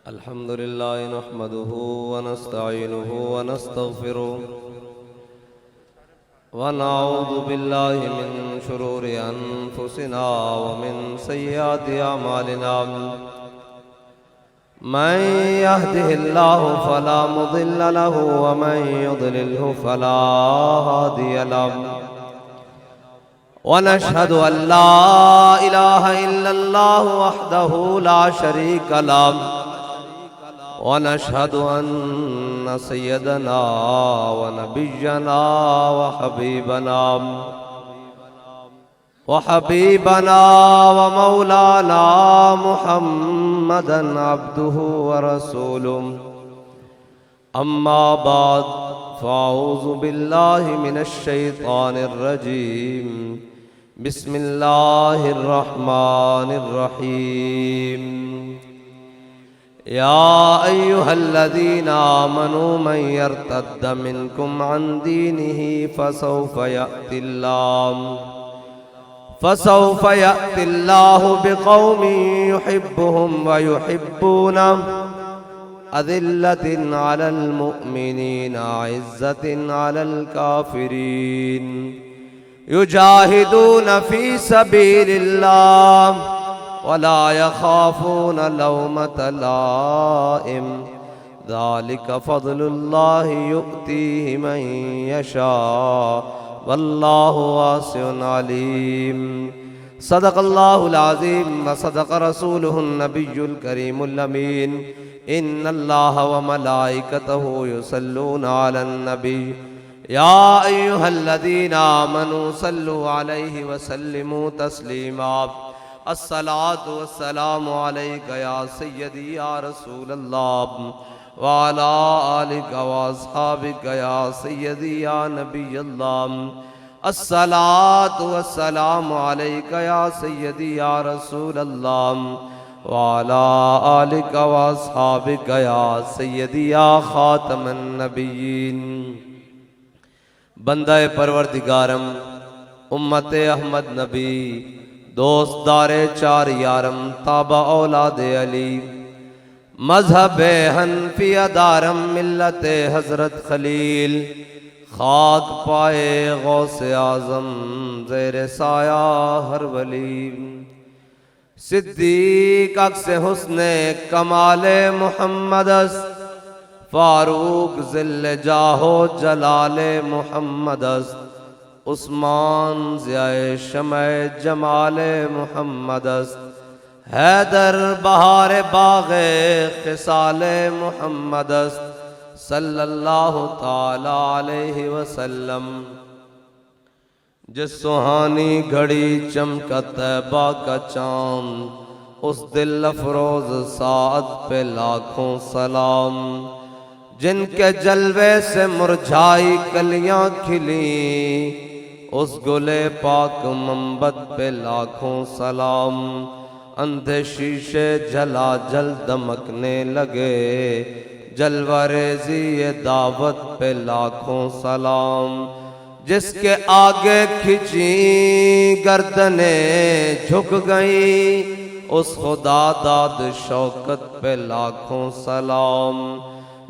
الحمد لله نحمده ونستعينه ونستغفره ونعوذ بالله من شرور أنفسنا ومن سيئات أعمالنا من يهده الله فلا مضل له ومن يضلله فلا هادي له ونشهد أن لا إله إلا الله وحده لا شريك له ونشهد أن سيدنا ونبينا وحبيبنا ومولانا محمدا عبده ورسوله أما بعد فأعوذ بالله من الشيطان الرجيم بسم الله الرحمن الرحيم يا أيها الذين آمنوا من يرتد منكم عن دينه فسوف يأتي الله بقوم يحبهم ويحبونه أذلة على المؤمنين عزة على الكافرين يجاهدون في سبيل الله ولا يخافون لومة لائم ذلك فضل الله يؤتيه من يشاء والله واسع عليم صدق الله العظيم وصدق رسوله النبي الكريم الأمين إن الله وملائكته يصلون على النبي يا أيها الذين آمنوا صلوا عليه وسلموا تسليما الصلاة والسلام عليك يا سيدي يا رسول الله وعلى آلك وأصحابك يا سيدي يا نبي الله الصلاة والسلام عليك يا سيدي يا رسول الله وعلى آلك وأصحابك يا سيدي يا خاتم النبيين بندہ پروردگارم امت احمد نبی دوست دار چار یارم تابع اولاد علی مذہب حنفی دارم ملت حضرت خلیل خاک پائے غوث اعظم زیر سایہ ہر ولی صدیق عکس حسن کمال محمد است فاروق ذل جاہ و جلال محمد است عثمان ضیاء شمع جمال محمد است حیدر بہار باغ خصال محمد است صلی اللہ تعالی علیہ وسلم جس سہانی گھڑی چمکا طیبہ کا چاند اس دل افروز ساعت پہ لاکھوں سلام جن کے جلوے سے مرجھائی کلیاں کھلیں اس گلے پاک منبت پہ لاکھوں سلام اندھے شیشے جلا جل دمکنے لگے جلوہ ریزی دعوت پہ لاکھوں سلام جس کے آگے کھچیں گردنیں جھک گئیں اس خدا داد شوکت پہ لاکھوں سلام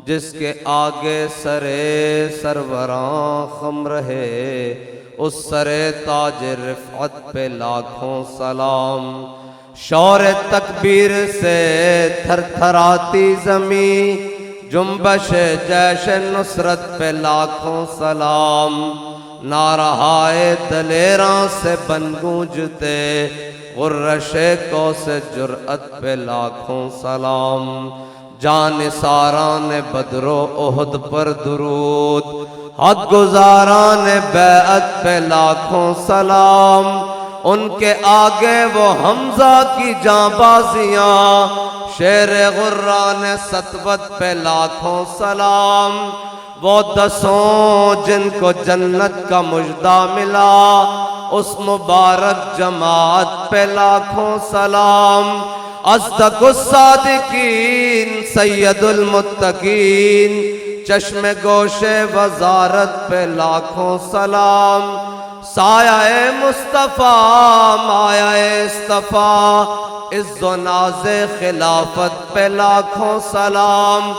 جس کے آگے سرے سروراں خم رہے اس سرے تاج رفعت پہ لاکھوں سلام شور تکبیر سے تھر تھراتی زمین جنبش جیش نصرت پہ لاکھوں سلام نارہائے دلیراں سے بن گونجتے غرش کو سے جرأت پہ لاکھوں سلام جان ساران بدر و احد پر درود حق گزاران بیعت پہ لاکھوں سلام ان کے آگے وہ حمزہ کی جاں بازیاں شیر غران سطوت پہ لاکھوں سلام وہ دسوں جن کو جنت کا مژدہ ملا اس مبارک جماعت پہ لاکھوں سلام اصدق الصادقین سید المتقین چشم گوش وزارت پہ لاکھوں سلام سایہ مصطفیٰ مایہ اصطفیٰ عز و ناز خلافت پہ لاکھوں سلام،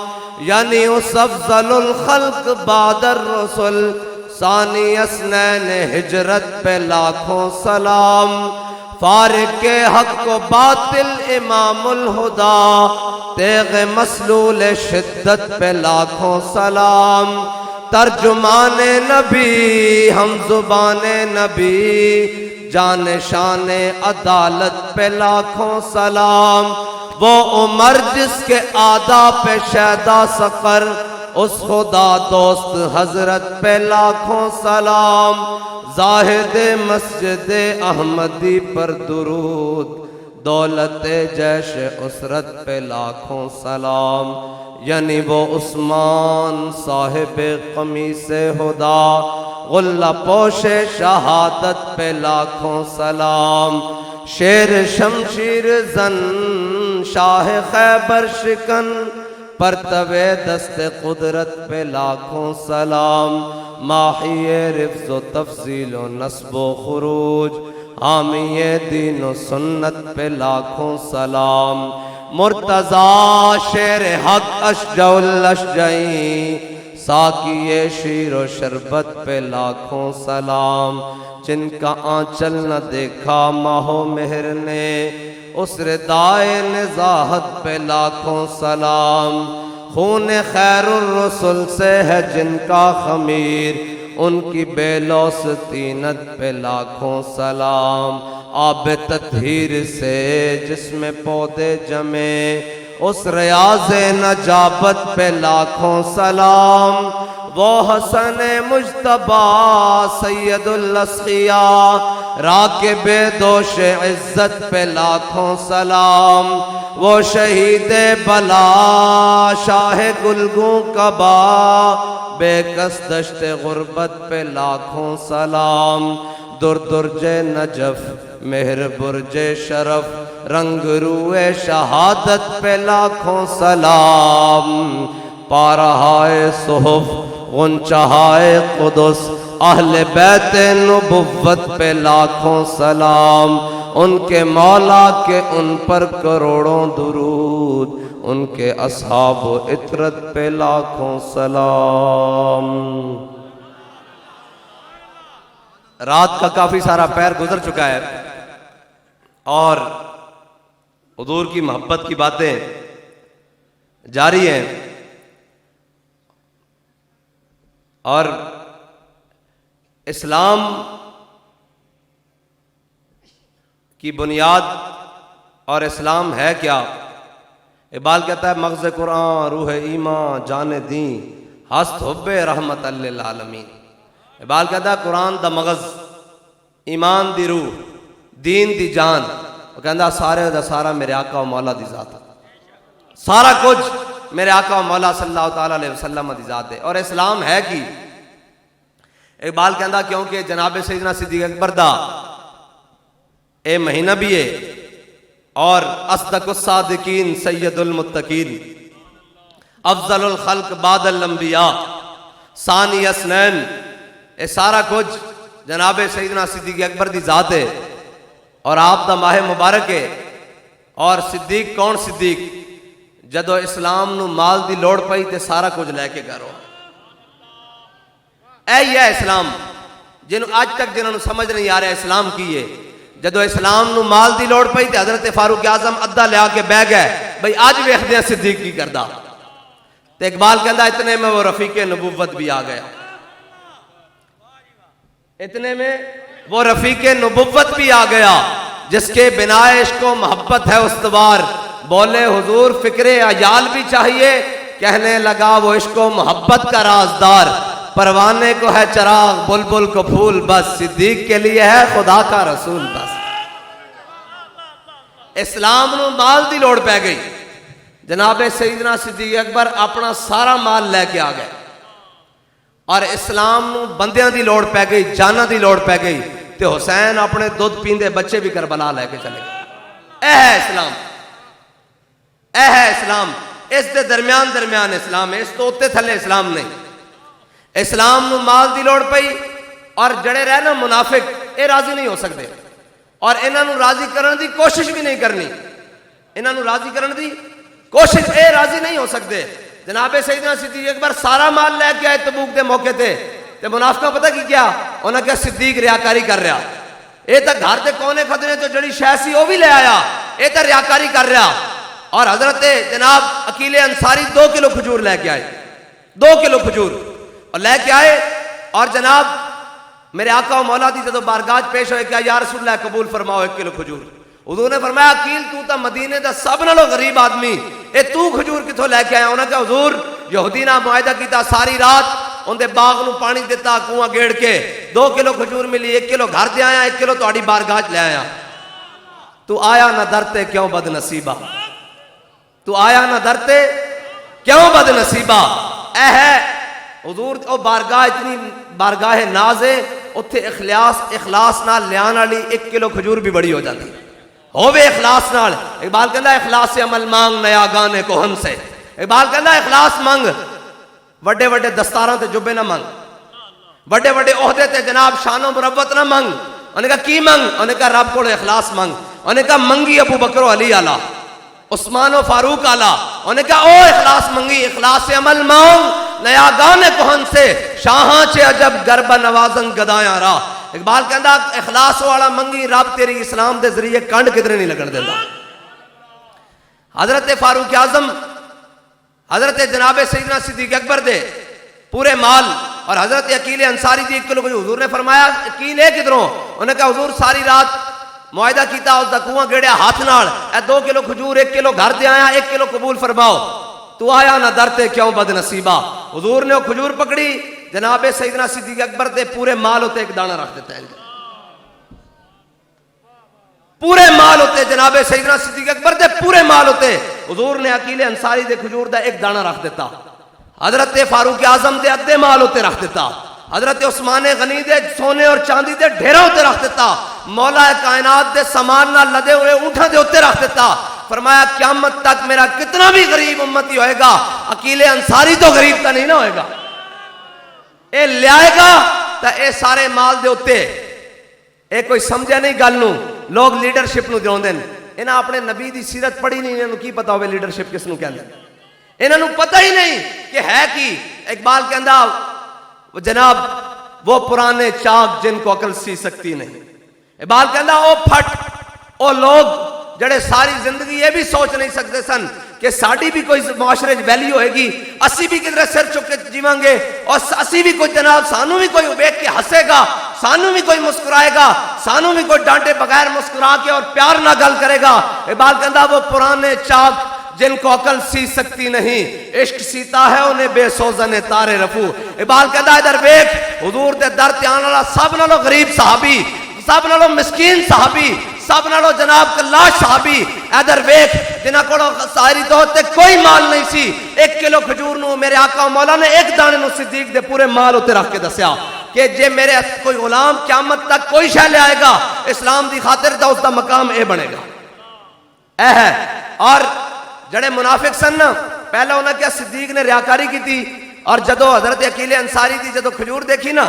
یعنی اس افضل الخلق بعد الرسل ثانی اسنین ہجرت پہ لاکھوں سلام، فارق حق و باطل امام الہدا تیغ مسلول شدت پہ لاکھوں سلام، ترجمان نبی ہم زبان نبی جان شان عدالت پہ لاکھوں سلام، وہ عمر جس کے آدھا پہ شیدا سقر اس خدا دوست حضرت پہ لاکھوں سلام، زاہد مسجد احمدی پر درود دولت جیش اسرت پہ لاکھوں سلام، یعنی وہ عثمان صاحب قمیص ہدا غلہ پوش شہادت پہ لاکھوں سلام، شیر شمشیر زن شاہ خیبر شکن پرتوے دست قدرت پہ لاکھوں سلام، ماحی رفض و تفضیل و نصب و خروج حامی دین و سنت پہ لاکھوں سلام، مرتضی شیر حق اشجع الاشجعین ساقی شیر و شربت پہ لاکھوں سلام، جن کا آنچل نہ دیکھا ماہ و مہر نے اس ردائے نزاہت پہ لاکھوں سلام، خون خیر الرسل سے ہے جن کا خمیر ان کی بے لوث طینت پہ لاکھوں سلام، آب تطہیر سے جس میں پودے جمے اس ریاض نجابت پہ لاکھوں سلام، وہ حسن مجتبیٰ سید الاسقیاء راکب دوش عزت پہ لاکھوں سلام، وہ شہید بلا شاہ گلگوں کبا بے کس دشت غربت پہ لاکھوں سلام، در درج نجف مہر برج شرف رنگ روئے شہادت پہ لاکھوں سلام، پارہائے صحف غنچہائے قدس اہل بیت نبوت پہ لاکھوں سلام، ان کے مولا کے ان پر کروڑوں درود ان کے اصحاب و عطرت پہ لاکھوں سلام۔ رات کا کافی سارا پیر گزر چکا ہے اور حضور کی محبت کی باتیں جاری ہیں، اور اسلام کی بنیاد اور اسلام ہے کیا؟ اقبال کہتا ہے مغز قرآن روح ایمان جان دین ہست حب رحمت للعالمین۔ اقبال کہتا ہے قرآن دا مغز ایمان دی روح دین دی جان، وہ کہتا سارے دا سارا میرے آقا و مولا دی ذات ہے، سارا کچھ میرے آقا و مولا صلی اللہ تعالیٰ علیہ وسلم دی ذات ہے۔ اور اسلام ہے کی اقبال کہتا کیونکہ جناب سیدنا صدیق اکبر دا اے مہینہ بھی ہے اور اصدق الصادقین سید المتقین افضل الخلق بعد الانبیاء ثانی اسنین، اے سارا کچھ جناب سیدنا صدیق اکبر دی ذات ہے اور آپ دا ماہ مبارک ہے۔ اور صدیق کون صدیق؟ جدو اسلام نو مال دی لوڑ پئی تے سارا کچھ لے کے کرو، اے یہ اسلام جنہوں آج تک جنہوں سمجھ نہیں آ رہا اسلام کی ہے۔ جدو اسلام نو مال دی لوڑ پئی تے حضرت فاروق اعظم ادھا لیا کے بہ گئے بھئی آج ویکھدے ہیں صدیق کی کردہ، تے اقبال کہتا اتنے میں وہ رفیق نبوت بھی آ گیا، اتنے میں وہ رفیق نبوت بھی آ گیا جس کے بنا عشق و محبت ہے استوار، بولے حضور فکر عیال بھی چاہیے، کہنے لگا وہ عشق و محبت کا رازدار، پروانے کو ہے چراغ بلبل کو پھول بس، صدیق کے لیے ہے خدا کا رسول بس۔ اسلام نو مال دی لوڑ پہ گئی، جناب سیدنا صدیق اکبر اپنا سارا مال لے کے آ گئے، اور اسلام نو بندیاں دی لوڑ پہ گئی، جانہ دی لوڑ پہ گئی، تے حسین اپنے دودھ پیندے بچے بھی کربلا لے کے چلے گئے۔ اے ہے اسلام، اے ہے اسلام، اس دے درمیان اسلام ہے، اس تو اتے تھلے اسلام نہیں۔ اسلام نو مال دی لوڑ پئی اور جڑے رہے نا منافق، اے راضی نہیں ہو سکتے اور انہاں نو راضی کرنے دی کوشش بھی نہیں کرنی، انہاں نو راضی کرن دی کوشش، اے راضی نہیں ہو سکتے۔ جناب سیدنا صدیق اکبر سارا مال لے کے آئے تبوک دے موقع تے منافقہ پتہ کی کیا انہاں کہا صدیق ریاکاری کر رہا، اے تا گھر دے کونے خدنے تو جڑی شے سی وہ بھی لے آیا، اے تا ریاکاری کر رہا۔ اور حضرت جناب عقیل انصاری 2 کلو کھجور لے کے آئے، 2 کلو کھجور اور لے کے آئے، اور جناب میرے آقا و مولا دی جدو بارگاہ پیش ہوئے کہ یا رسول اللہ قبول فرماؤ 1 کلو کھجور۔ حضور نے فرمایا عقیل تو تا مدینے دا سب نالوں غریب آدمی، اے تو کھجور کتھوں لے کے آیا؟ انہوں نے کہا حضور یہودی نہ معاہدہ کیتا، ساری رات ان دے باغ نو پانی دیتا کنواں گیڑ کے، 2 کلو کھجور ملی، 1 کلو گھر دے آیا، 1 کلو تہاڈی بارگاہ لے آیا۔ تو آیا نہ درتے کیوں بد نصیبہ، تو آیا نہ درتے کیوں بد نصیبہ۔ اے ہے حضور او بارگاہ، اتنی بارگاہ ناز ہے، اتھے اخلاص نال لیان والی 1 کلو کھجور بھی بڑی ہو جاتی ہووے اخلاص نال۔ اقبال کہندا اخلاص سے عمل مانگ نیا گانے کوہن سے، اقبال کہندا اخلاص مانگ، وڈے وڈے دستاراں تے جبے نہ مانگ، وڈے وڈے عہدے تے جناب شان و مروت نہ مانگ۔ انہوں نے کہا کی مانگ؟ انہوں نے کہا رب کو اخلاص مانگ۔ انہوں نے کہا منگی ابو بکر و علی آلہ، عثمان و فاروق آلہ۔ انہوں نے کہا او اخلاص منگی، اخلاص سے عمل مانگ نیا گانے کوہن سے، شاہاں چے عجب گربہ نوازن گدایاں راہ۔ اقبال کہندا اخلاص والا منگی، رب تیری اسلام دے ذریعے کنڈ کدھر نہیں لگن دیندا۔ حضرت فاروق اعظم، حضرت جناب سیدنا صدیق اکبر دے پورے مال، اور حضرت عقیل انصاری دی 1 کلو کھجور۔ حضور نے فرمایا عقیل ہے کدھروں؟ انہوں نے کہا حضور ساری رات معاہدہ کیتا، اس دا کنواں گیڑیا ہاتھ نال، اے 2 کلو کھجور 1 کلو گھر دے آیا، 1 کلو قبول فرماؤ۔ تو آیا نہ درتے کیوں بد نصیبہ۔ حضور نے وہ کھجور پکڑی، جناب سیدنا صدیق اکبر دے پورے مال ہوتے 1 دانہ رکھ دیتا ہے، پورے مال ہوتے جناب سیدنا صدیق اکبر دے پورے مال ہوتے، حضور نے عقیل انصاری دے کھجور دا 1 دانہ رکھ دیتا۔ حضرت فاروق اعظم دے ادھے مال ہوتے رکھ دیتا، حضرت عثمان غنی دے سونے اور چاندی دے ڈھیروں ہوتے رکھ دیتا، مولا کائنات دے سامان نہ لدے ہوئے اونٹاں دے ہوتے رکھ دیتا۔ فرمایا قیامت تک میرا کتنا بھی غریب امتی ہوئے گا، عقیل انصاری تو غریب تا نہیں نہ ہوئے گا، اے لے آئے گا تا اے سارے مال دے ہوتے۔ اے کوئی سمجھے نہیں گل نو، لوگ لیڈرشپ نو دیون دین، انہاں اپنے نبی دی سیرت پڑھی نہیں، انہاں نو کی پتا ہوئے لیڈرشپ کس نو کہندے، انہاں نو پتہ ہی نہیں کہ ہے کی۔ اقبال کہندا جناب وہ پرانے چاک جن کو عقل سی سکتی نہیں۔ اقبال کہندا او پھٹ، او لوگ جڑے ساری زندگی یہ بھی سوچ نہیں سکتے سن کہ ساڑی بھی کوئی معاشرے ویلیو ہوئے گی، اسی بھی کدھر سر چک کے جیواں گے، اور اسی بھی کوئی جناب سانو بھی کوئی بیٹھ کے ہنسے گا، سانو بھی کوئی مسکرائے گا، سانو بھی کوئی ڈانٹے بغیر مسکرا کے اور پیار نہ گل کرے گا۔ اقبال کہندا وہ پرانے چاک جن کو عقل سی سکتی نہیں، عشق سیتا ہے انہیں بے سوزن تارے رفو۔ اقبال کہندا ادھر دیکھ حضور دے در تے آنے والا سب نالوں غریب صحابی، سب نالوں مسکین صحابی، سب نالوں جناب کلاش صحابی، ادھر ویکھ جنہاں کولوں ساری دور تے کوئی مال نہیں سی، 1 کلو کھجور نو میرے آقا و مولا نے 1 دانے نو صدیق دے پورے مال ہوتے رکھ کے دسیا کہ جے میرے کوئی غلام قیامت تک کوئی شے لے آئے گا اسلام دی خاطر دا اس دا مقام اے بنے گا، اے ہے۔ اور جڑے منافق سن نا، پہلا انہاں کیا صدیق نے ریاکاری کی تھی، اور جدو حضرت عقیل انصاری دی جدو کھجور دیکھی نا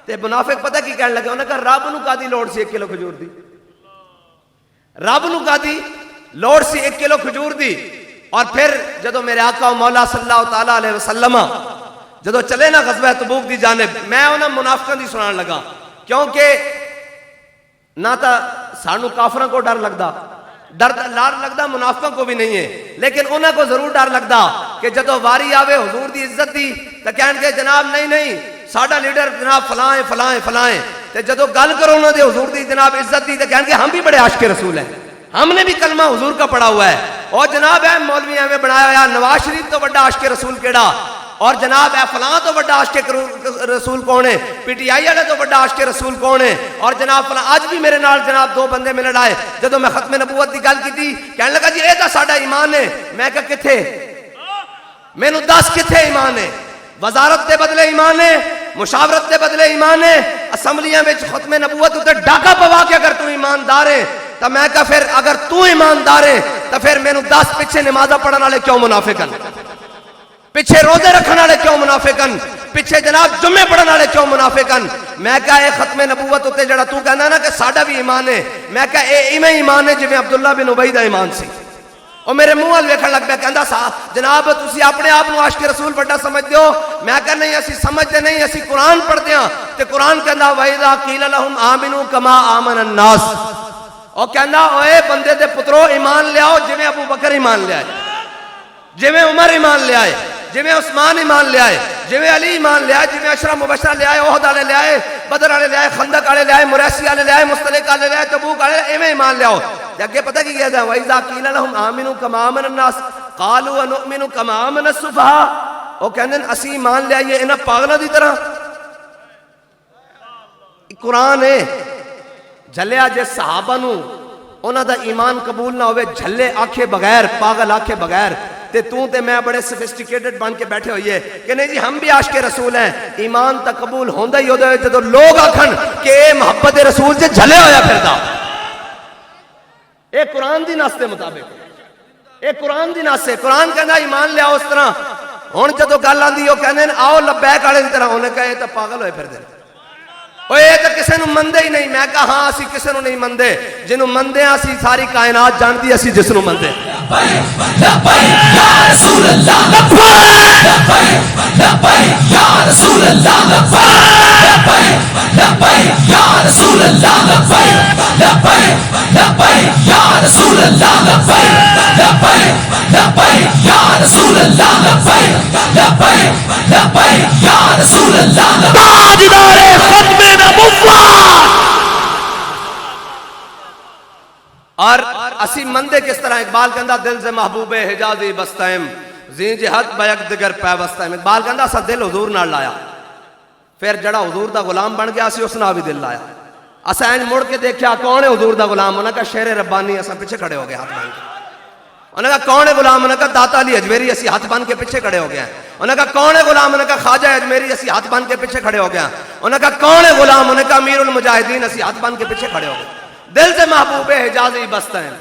تے منافق پتہ کی کہنے لگے، انہاں کہا رب نو کادی لوڑ سی 1 کلو کھجور دی، رب نو کادی لوڑ سی 1 کلو کھجور دی۔ اور پھر جدو میرے آقا و مولا صلی اللہ تعالیٰ علیہ وسلم جدو چلے نا غزوہ تبوک دی جانب، میں انہاں منافقاں دی سنان لگا، کیونکہ نہ تا سانو کافراں کو ڈر لگدا، ڈر لگدا منافقوں کو بھی نہیں ہے، لیکن انہاں کو ضرور ڈر لگدا کہ جدو واری آوے حضور دی عزت دی تو کہن کے جناب نہیں نہیں ساڈا لیڈر جناب فلاں فلاں فلاں، تے جدو گل کرو انہاں دے حضور دی جناب عزت دی تو کہن کے ہم بھی بڑے عاشق رسول ہیں، ہم نے بھی کلمہ حضور کا پڑھا ہوا ہے، اور جناب ہے مولوی ہمیں بنایا ہوا، نواز شریف تو بڑا عاشق رسول کیڑا، اور جناب ہے فلاں تو بڑا عاشق رسول کون ہے، پی ٹی آئی والے تو بڑا عاشق رسول کون ہے، اور جناب فلاں آج بھی میرے نال جناب 2 بندے ملن آئے، جدو میں ختم نبوت کی گل کی تھی کہنے لگا جی اے تا ساڈا ایمان ہے، میں کہا کتھے، مینوں دس کتھے ایمان ہے، وزارت دے بدلے ایمان ہے، مشاورت دے بدلے ایمان ہے، اسمبلیاں وچ ختم نبوت تے ڈاکا پوا کے اگر تو ایماندار ہے تو میں کہا پھر اگر تو ایماندار ہے تو پھر مینوں 10 پیچھے نمازاں پڑھن والے کیوں منافق ہیں، پیچھے روزے رکھنے والے کیوں منافق ہیں، پیچھے جناب جمعے پڑھنے والے کیوں منافق ہیں۔ میں کہا اے ختم نبوت ہوتے جڑا تو کہنا نا کہ ساڈا بھی ایمان ہے، میں کہا اے ایویں ایمان ہے جویں عبداللہ بن ابی دا ایمان سی، وہ میرے منہ وال ویکھن لگ پیا کہندا سا جناب تسی اپنے آپ نو عاشق رسول بڑا سمجھدے ہو. میں کہ نہیں اسی سمجھدے نہیں, اسی قرآن پڑھدے ہاں تے قرآن کہندا وَإِذَا قِيلَ لَهُمْ آمِنُوا كَمَا آمَنَ النَّاسُ. او کہندا اوے بندے دے پترو ایمان لے آؤ جویں ابو بکر ایمان لے آئے, جویں عمر ایمان لے آئے, جویں عثمان ایمان لے آئے, جویں علی ایمان لے آئے, جویں عشرہ مبشرہ لے آئے, احد والے لے آئے, بدر والے لے آئے, خندق والے لے آئے, مریسی والے لے آئے, مستلق والے لے آئے, تبوک والے ایویں ایمان لے آؤ. اگے پتہ کی کہدا ہے وَإِذَا قِيلَ لَهُمْ آمِنُوا كَمَا آمَنَ النَّاسُ قَالُوا وَنُؤْمِنُ كَمَا آمَنَ السُّفَهَاءُ. او کہندے اسی ایمان لے آئیے انہاں پاگلاں دی طرح. قرآن ہے جھلیا جے صحابہ نو انہاں دا ایمان قبول نہ ہوئے جھلے آکھے بغیر, پاگل آکھے بغیر, تے تو تے میں بڑے سفسٹیکیٹڈ بن کے بیٹھے ہوئیے کہ نہیں جی ہم بھی عاشق رسول ہیں. ایمان تا قبول ہوندا ہی ہودا ہے جدوں لوگ آکھن کہ اے محبت رسول سے جھلے ہویا پھردا. اے قرآن دی نص دے مطابق, اے قرآن دی نص ہے. قرآن کہندا ایمان لے آؤ اس طرح. ہن جدوں گل آندی او کہندے آؤ لبیک والے دی طرح, انہاں کہے تے پاگل ہوئے پھردے اوے یہ تو کسے نو مندے ہی نہیں. میں کہا ہاں اسی کسے نو نہیں مندے, جنہوں مندے ہیں اسی ساری کائنات جانتی اسی جس نو مندے. لبیک یا رسول اللہ, لبیک لبیک یا رسول اللہ, لبیک لبیک یا رسول اللہ, لبیک لبیک لبیک یا رسول اللہ, لبیک لبیک لبیک یا رسول اللہ, لبیک لبیک لبیک یا رسول اللہ. تاجدار ختم اور اسی مندے کس طرح؟ اقبال کہندا دل سے محبوب حجازی بستائم زی جہت بیک دگر پہ بستائم. اقبال کہندا اسا دل حضور نال لایا, پھر جڑا حضور دا غلام بن گیا اسی اس نال بھی دل لایا. اسا این مڑ کے دیکھیا کون ہے حضور دا غلام, انہاں کہا شیر ربانی. اسا پیچھے کھڑے ہو گئے ہاتھ بن کے. انہاں کہا کون ہے غلام, انہاں کہا داتا علی اجمیری. اسی ہاتھ بن کے پیچھے کھڑے ہو گئے ہیں. انہاں کہا کون ہے غلام, انہاں کہا خواجہ اجمیری. اسی ہاتھ بن کے پیچھے کھڑے ہو گئے ہیں. انہاں کہا کون ہے غلام, انہاں کہا امیر المجاہدین. اسی ہاتھ بن کے پیچھے کھڑے ہو گئے. دل سے محبوب حجازی بستائم.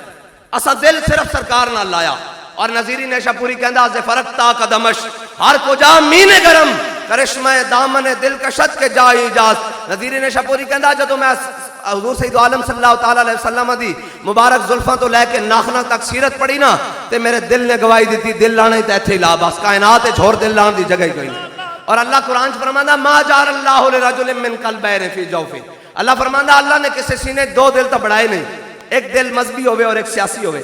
اسا دل صرف سرکار نہ لایا. اور نظیری نیشہ پوری کہندا ز فرقتا قدمش ہر کجا مین گرم کرشمہ دامن دل کشت کے جا ایجاز. نظیری نیشہ پوری کہندا جدوں میں حضور سید عالم صلی اللہ تعالی علیہ وسلم دی مبارک زلفاں تو لے کے ناخنا تک سیرت پڑھی نا تے میرے دل نے گواہی دیتی دل لانے تے ایتھے لا, بس کائنات چھوڑ دل لان دی جگہ ہی کوئی نہیں. اور اللہ قرآن چ فرماندا ما جعل اللہ لرجل من قلبین فی جوفہ. اللہ فرماندا اللہ نے کسی سینے دو دل تو بڑھائے نہیں, ایک دل مذہبی ہوئے اور ایک سیاسی ہوئے.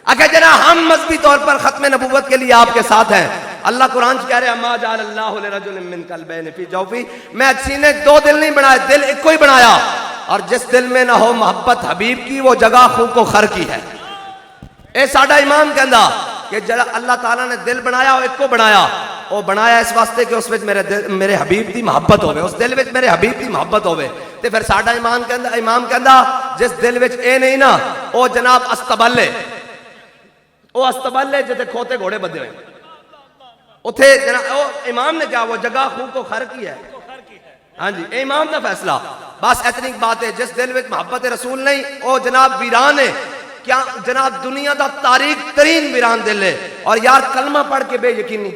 اگر جناب ہم مذہبی طور پر ختم نبوت کے لیے آپ کے ساتھ ہیں, اللہ قرآن کہہ رہے ہیں ما جعل اللہ لرجل من قلبین فی جوفہ. میں سینے دو دل نہیں بنائے, دل ایک کو ہی بنایا. اور جس دل میں نہ ہو محبت حبیب کی وہ جگہ خون کو خر کی ہے. اے ساڈا امام کہندا کہ جڑا اللہ تعالیٰ نے دل بنایا وہ ایک کو بنایا, وہ بنایا اس واسطے کہ اس وچ میرے حبیب دی محبت ہوے, اس دل وچ میرے حبیب دی محبت ہوے. تے پھر ساڈا امام کہندا جس دل وچ اے نہیں نا او جناب استبل ہے, او استبل ہے جتے کھوتے گھوڑے بدے ہوئے. اوتھے جناب او امام نے کیا وہ جگہ خون کو خر کی ہے. ہاں جی اے امام دا فیصلہ. بس اتنی بات ہے, جس دل وچ محبت رسول نہیں او جناب ویران ہے. کیا جناب دنیا دا تاریخ ترین ویران دل ہے. اور یار کلمہ پڑھ کے بے یقینی,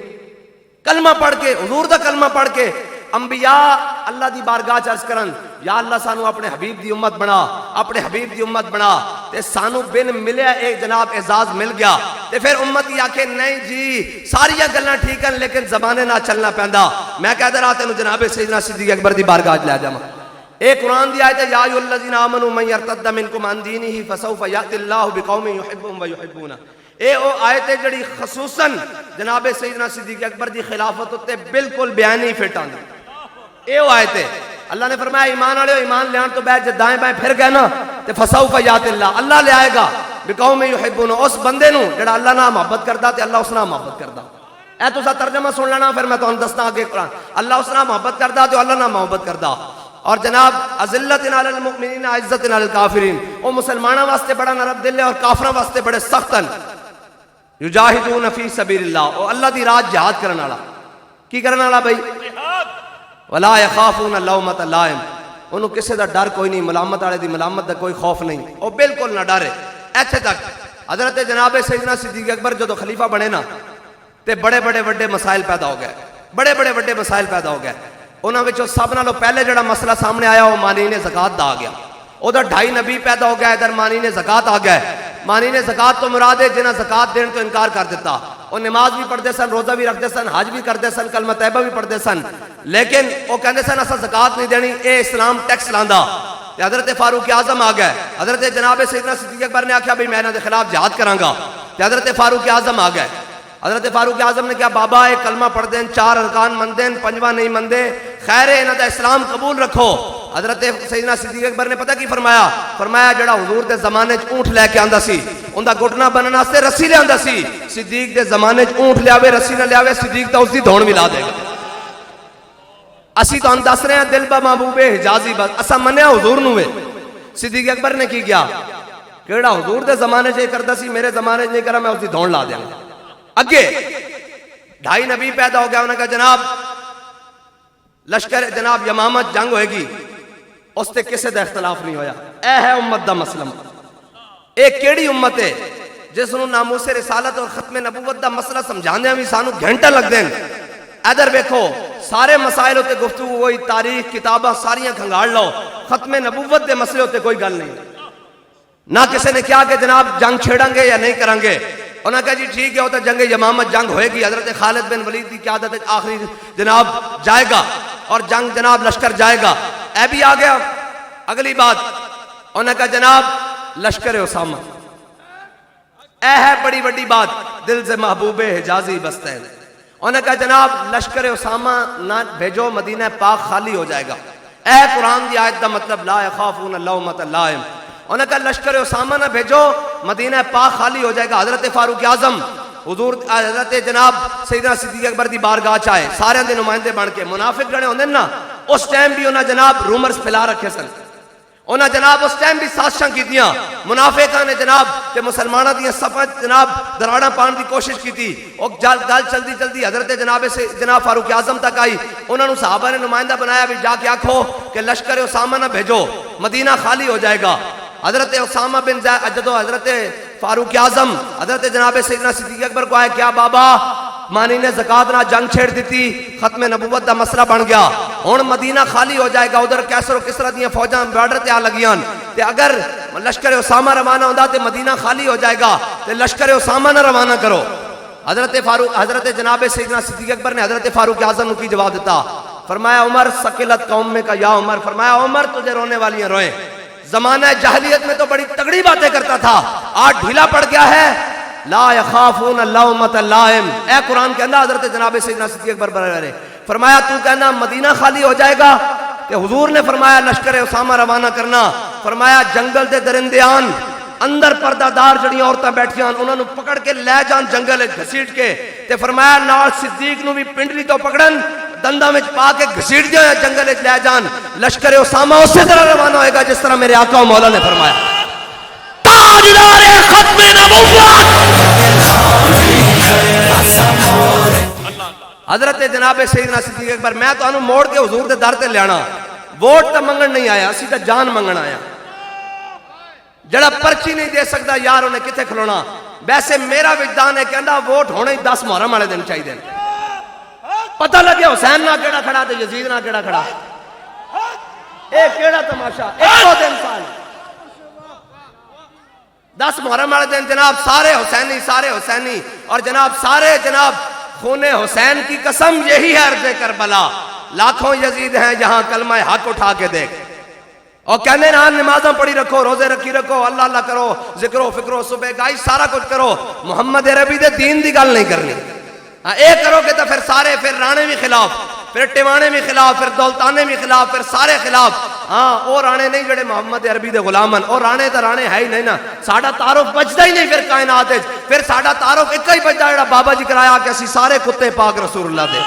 کلمہ پڑھ کے حضور دا کلمہ پڑھ کے انبیاء اللہ دی بارگاہ چ عرض کرن یا اللہ سانو اپنے حبیب دی امت بنا, اپنے حبیب دی امت بنا. تے سانو بن ملیا ایک جناب اعزاز مل گیا. تے پھر امت یہ آکھے نہیں جی ساری گلاں ٹھیک ہیں لیکن زمانے نہ چلنا پیندا. میں کہدا رہا تینوں جناب سیدنا صدیق اکبر دی بارگاہ چ لے جاواں. ایک قرآن دی آیت ہے یا ایھا الذین آمنوا من یرتد منکم عن دینہ فسوف یأتی اللہ بقوم یحبهم ویحبونہ. اے او آیت ہے جڑی خصوصاً جناب سیدنا صدیق اکبر دی خلافت تے بالکل بیان ہی فٹ آندی. اے او آیت ہے. اللہ نے فرمایا ایمان والے ایمان لیان تو بعد جے دائیں بائیں پھر گئے نا تے فسوف یأتی اللہ, اللہ لے آئے گا بقوم یحبونہ, اس بندے نو جڑا اللہ نال محبت کردا تے اللہ اس نال محبت کردا. اے تساں ترجمہ سن لینا پھر میں تانوں دسنا اگے قرآن. اللہ اس نال محبت کردا تے اللہ نال محبت کردا. اور جناب اذلۃ علی المؤمنین عزۃ علی الکافرین, او مسلمانوں واسطے بڑا نرم دل ہے اور کافراں واسطے بڑے سختن. یجاہدون فی سبیل اللہ, او اللہ دی راہ جہاد کرن والا. کی کرن والا بھائی؟ ولا یخافون لومۃ لائم, انہوں کسے دا ڈر کوئی نہیں, ملامت والے دی ملامت دا کوئی خوف نہیں, او بالکل نہ ڈرے. ایتھے تک حضرت جناب سیدنا صدیق اکبر جدو خلیفہ بنے نا تے بڑے بڑے وڈے مسائل پیدا ہو گئے, بڑے بڑے وڈے مسائل پیدا ہو گئے. انہاں وچوں سب نالوں پہلے جڑا مسئلہ سامنے آیا وہ مانعین زکات دا آ گیا. ادھر 2.5 نبی پیدا ہو گیا, ادھر مانی نے زکات آ گئے. مانی نے زکات تو مراد ہے جنہیں زکات دین تو انکار کر دیتا, وہ نماز بھی پڑھتے سن, روزہ بھی رکھتے سن, حج بھی کرتے سن, کلمہ طیبہ بھی پڑھتے سن, لیکن وہ کہتے سن اسا زکات نہیں دینی, اے اسلام ٹیکس لاندا. حضرت فاروق اعظم آ گئے, حضرت جناب سیدنا صدیق اکبر نے آخیا بھئی میں انہاں دے خلاف جہاد کراں گا. حضرت فاروق اعظم آ گئے. حضرت فاروق اعظم نے کہا بابا ایک کلمہ پڑھ دین, 4 ارکان من دین, 5واں نہیں من دے, خیر انہاں دا اسلام قبول رکھو. حضرت سیدنا صدیق اکبر نے پتہ کی فرمایا, فرمایا جڑا حضور دے زمانے چ اونٹ لے کے آندا سی ان دا گھٹنا بنن واسطے رسی لے آندا سی, صدیق دے زمانے چ اونٹ لیاوے رسی نہ لیاوے, صدیق تا اس دی دھون ملا دے گا. اسی تو ہم دس رہے ہیں دل با محبوب حجازی بس اسا منیا حضور نو ہے. صدیق اکبر نے کی کیا, کیڑا حضور دے زمانے چ کردا سی میرے زمانے چ نہیں کرا, میں اس دی دھون لا دیاں گا. اگے 2.5 نبی پیدا ہو گیا, انہوں نے کہا جناب لشکر جناب یمامت جنگ ہوئے گی, اس تے کسے دا اختلاف نہیں ہویا. اے ہے امت دا مسلم, ایک کیڑی امت ہے جس نو ناموس رسالت اور ختم نبوت دا مسئلہ سمجھانے بھی سانو گھنٹہ لگ دین. ادھر ویکھو سارے مسائل ہوتے گفتگو ہوئی, تاریخ کتاباں ساریاں کھنگاڑ لو, ختم نبوت دے مسئلے ہوتے کوئی گل نہیں. نہ کسی نے کیا کہ جناب جنگ چھیڑیں گے یا نہیں کریں گے. انہوں نے کہا جی ٹھیک ہے, ہوتا جنگ یمامت جنگ ہوئے گی, حضرت خالد بن ولید کی قیادت آخری جناب جائے گا اور جنگ جناب لشکر جائے گا. اے بھی آ گیا. اگلی بات انہوں نے کہا جناب لشکر اسامہ, اے ہے بڑی بڑی بات, دل سے محبوب حجازی بستے ہیں. انہوں نے کہا جناب لشکر اسامہ نہ بھیجو, مدینہ پاک خالی ہو جائے گا. اے قرآن دی آیت دا مطلب لا یخافون لومۃ لائم. انہوں نے کہا لشکر اسامہ نہ بھیجو, مدینہ پاک خالی ہو جائے گا. حضرت فاروق اعظم حضور حضرت جناب سیدنا صدیق اکبر دی بارگاہ چاہے سارے دے نمائندے بن کے, منافق جڑے ہوندے نا اس ٹائم بھی انہاں جناب رومرز پھیلا رکھے سن, انہاں جناب اس ٹائم بھی سازشاں کیتیاں. منافقاں نے جناب کہ مسلماناں دی صفاں جناب دراڑاں پان دی کوشش کیتی. او گل چلدی چلدی حضرت جناب فاروق اعظم تک آئی. انہاں نو صحابہ نے نمائندہ بنایا بھی جا کے آکھو کہ لشکر اسامہ نہ بھیجو, مدینہ خالی ہو جائے گا. حضرت اسامہ بن زید جدو حضرت فاروق اعظم حضرت جناب سیدنا صدیق اکبر کو آئے, کیا بابا مانی نے زکات نہ جنگ چھیڑ دیتی, ختم نبوت دا مسئلہ بن گیا, ہن مدینہ خالی ہو جائے گا. ادھر کیسر و کسرا دیاں فوجاں بارڈر تے آ لگیاں, تے اگر لشکر اسامہ روانہ ہوندا تے مدینہ خالی ہو جائے گا, تے لشکر اسامہ نہ روانہ کرو. حضرت جناب سیدنا صدیق اکبر نے حضرت فاروق اعظم کی جواب دیتا, فرمایا عمر ثقلت قوم میں کا یا عمر, فرمایا عمر تجھے رونے والیاں روئیں. زمانہ جاہلیت میں تو بڑی تگڑی باتیں کرتا تھا, آج ڈھیلا پڑ گیا ہے. لا یخافون لومۃ لائم. اے قرآن کے اندر حضرت جناب سیدنا صدیق اکبر برابر فرمایا تو کہنا مدینہ خالی ہو جائے گا, کہ حضور نے فرمایا لشکر اسامہ روانہ کرنا. فرمایا جنگل دے درندیان اندر پردہ دار جڑی عورتاں بیٹھیاں انہاں نو پکڑ کے لے جان جنگل گھسیٹ کے, تے فرمایا نال صدیق نو بھی پنڈلی تو پکڑن, دنداں وچ پا کے گھسیٹ دیا جنگل وچ لے جان. لشکر اسامہ اسی طرح روانہ ہوئے گا جس طرح میرے آقا و مولا نے فرمایا. تاجدار ختم نبوت حضرت جناب سیدنا صدیق اکبر, میں تو انہوں موڑ کے حضور دے در تے لیانا, ووٹ تا منگن نہیں آیا, اسی تا جان منگن آیا. جڑا پرچی نہیں دے سکتا یار انہیں کتے کھلونا. ویسے میرا وجدان ہے کہندا ووٹ ہونے 10 محرم والے دن چاہیے. پتہ لگے حسین نہ کیڑا کھڑا تے یزید نہ کیڑا کھڑا, اے کیڑا تماشا, ایک دن سال 10 محرم والے دن جناب سارے حسینی اور جناب سارے جناب خون حسین کی قسم یہی ہے عرض کربلا, لاکھوں یزید ہیں جہاں کلمہ حق اٹھا کے دیکھ, اور کہنے نہ نمازاں پڑھی رکھو, روزے رکھی رکھو, اللہ اللہ کرو, ذکر و فکر و صبح گائی سارا کچھ کرو, محمد عربی دے دین دی گل نہیں کرنی. اے کرو گے تو پھر سارے, پھر رانے بھی خلاف, پھر ٹیوانے بھی خلاف, پھر دولتانے بھی خلاف, پھر سارے خلاف. ہاں وہ رانے نہیں جڑے محمد عربی دے غلامن, اور رانے تو رانے ہے ہی نہیں نا. ساڈا تعارف بچدا ہی نہیں پھر کائنات وچ, پھر ساڈا تعارف ایک ہی بچدا جڑا بابا جی کرایا کہ اسی سارے کتے پاک رسول اللہ دے.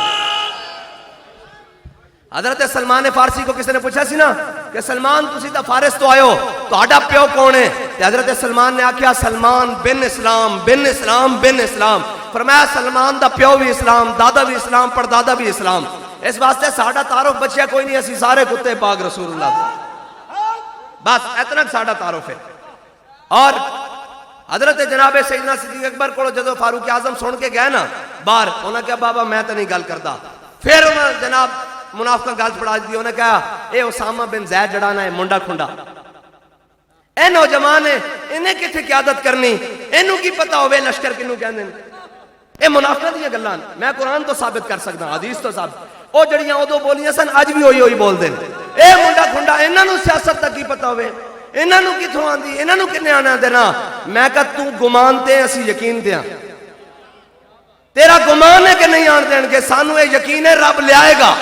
حضرت سلمان فارسی کو کسی نے پوچھا سی نا کہ سلمان تسی تا فارس تو آئے ہو, تہاڈا پیو کون ہے؟ تے حضرت سلمان نے آکھیا سلمان بن اسلام بن اسلام بن اسلام. فرمایا سلمان دا پیو بھی اسلام, دادا بھی اسلام, پردادا بھی اسلام. اس واسطے ساڈا تعارف بچیا کوئی نہیں, اسی سارے کتے پاک رسول اللہ دے, بس اتنا ساڈا تعارف ہے. اور حضرت جناب سیدنا صدیق اکبر کو جدو فاروق اعظم سن کے گئے نا باہر, انہوں نے کہا بابا میں تو نہیں گل کرتا. پھر انہوں نے جناب منافقہ گل پڑھا دی, انہوں نے کہا اے اسامہ بن زید جڑا نا ہے منڈا کھنڈا, اے نوجوان ہے انہیں کتنے قیادت کرنی، اینوں کی پتہ ہوئے لشکر کنوں کہندے نے؟ اے منافقت دی گلاں میں قرآن تو ثابت کر سکدا، حدیث تو ثابت، او جڑیاں ادو بولیاں سن اج بھی ہوئی بول دین۔ اے منڈا کھنڈا انہاں نوں سیاست دا کی پتہ ہوئے، انہاں نوں کتھوں آندی، انہاں نوں کنے آنا دینا؟ میں کہا تو گمان تے اسی یقین تے ہاں، تیرا گمان ہے کہ نہیں آن دین گے، سانو اے یقین ہے رب لے آئے گا،